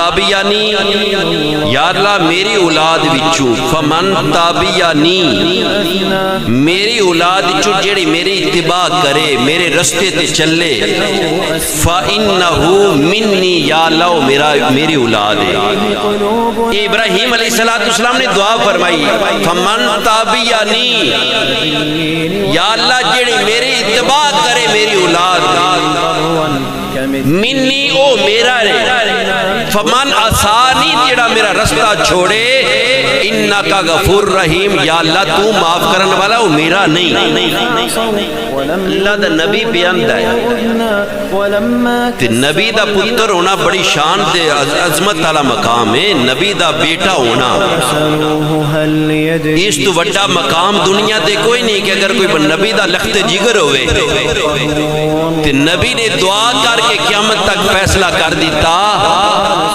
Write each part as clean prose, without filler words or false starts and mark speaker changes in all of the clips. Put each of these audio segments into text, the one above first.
Speaker 1: تابعانی، یا اللہ میری اولاد وچوں، فمن تابعانی، میری اولاد وچوں جڑی میری اتباع کرے، میرے رستے تے چلے، فَإِنَّهُ مِنِّي، یا اللہ میری اولاد ہے۔ ابراہیم علیہ السلام نے دعا فرمائی، فَمَن تَابِعَنِي، یا اللہ جڑی میری اتباع کرے میری اولاد، منی او میرا ہے، فمن عصانی، جڑا میرا رستہ چھوڑے، انکا غفور رحیم، یا اللہ تو معاف کرن والا وہ میرا نہیں۔ اللہ دا نبی بیاندہ ہے، تے نبی دا پتر ہونا بڑی شان دے عظمت والا مقام ہے، نبی دا بیٹا ہونا اس تو بڑا مقام دنیا دے کوئی نہیں کہ اگر کوئی نبی دا لخت جگر ہوئے، تے نبی نے دعا کر کے قیامت تک فیصلہ کر دیتا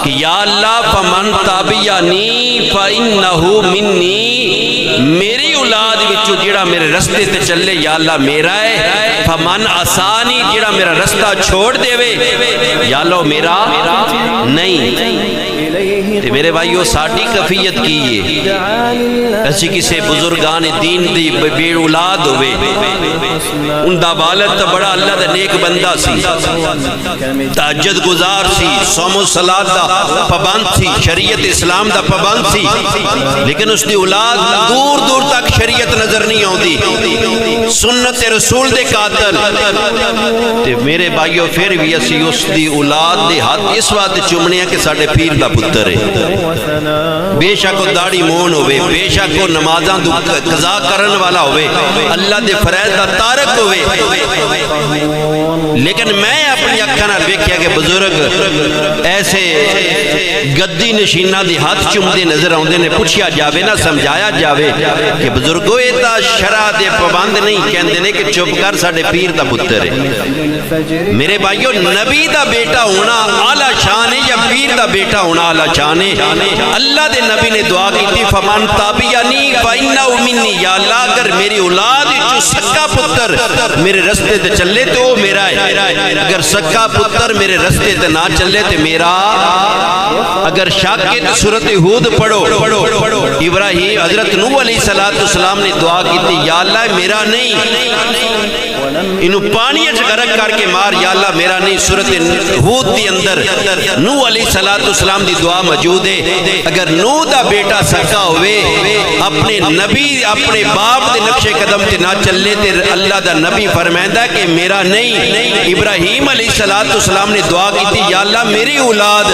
Speaker 1: کہ یا اللہ فمن تابعانی فإنہو منی، میری اولاد وچوں جڑا میرے رستے تے چلے یا اللہ میرا ہے، فمن عصانی، جڑا میرا رستہ چھوڑ دے وے یا اللہ میرا نہیں۔ تے میرے بھائیو ساڑھی کفیت کی ہے، ایسی کسے بزرگان دین دی بے اولاد ہوئے، ان دا والد تا بڑا اللہ دا نیک بندہ سی، تہجد گزار سی، صوم و صلاۃ دا پابند سی، شریعت اسلام دا پابند سی، لیکن اس دی اولاد دور دور تک شریعت نظر نہیں ہوندی، سنت رسول دے قاتل۔ تے میرے بھائیو پھر بھی اسی اس دی اولاد دے ہاتھ اس وقت چمنے ہیں کہ ساڑھے پیر دا پتر ہے، بے شک وہ داڑھی مون ہوئے، بے شک وہ نمازاں قضا کرن والا ہوئے، اللہ دے فرائض دا تارک ہوئے، لیکن میں اپنی اکھاں نال ویکھیا کہ بزرگ ایسے گدی نشینہ دی ہاتھ چمدے نظر آندے نے، پوچھیا جاوے نہ سمجھایا جاوے کہ بزرگو یہ تا شرع دے پابند نہیں، کہندے نے کہ چپ کر ساڑھے پیر دا پتر ہے۔ میرے بھائیو نبی دا بیٹا ہونا اعلیٰ شان ہے یا پیر دا بیٹا ہونا اعلیٰ شان ہے؟ اللہ دے نبی نے دعا کی تھی فمن تابعانی فإنہ منی، یا اللہ اگر میری اولاد جو سکا پتر میرے رستے تے چلے تو وہ میرا ہے، اگر سکا پتر میرے رستے تے نہ چلے تو میرا۔ اگر شک کے تو سورۃ ہود پڑھو، ابراہیم حضرت نوح علیہ السلام نے دعا کی تھی یا اللہ میرا نہیں، انہوں پانی غرق کر کے مار، یا اللہ میرا نہیں۔ سورۃ ہود دی اندر نوح علیہ السلام دی دعا موجود ہے، اگر نوح دا بیٹا سکا ہوئے اپنے نبی اپنے باپ دے نقش قدم تے نہ چلے تے اللہ دا نبی فرمائندہ کہ میرا نہیں۔ ابراہیم علیہ السلام نے دعا کی تھی یا اللہ میری اولاد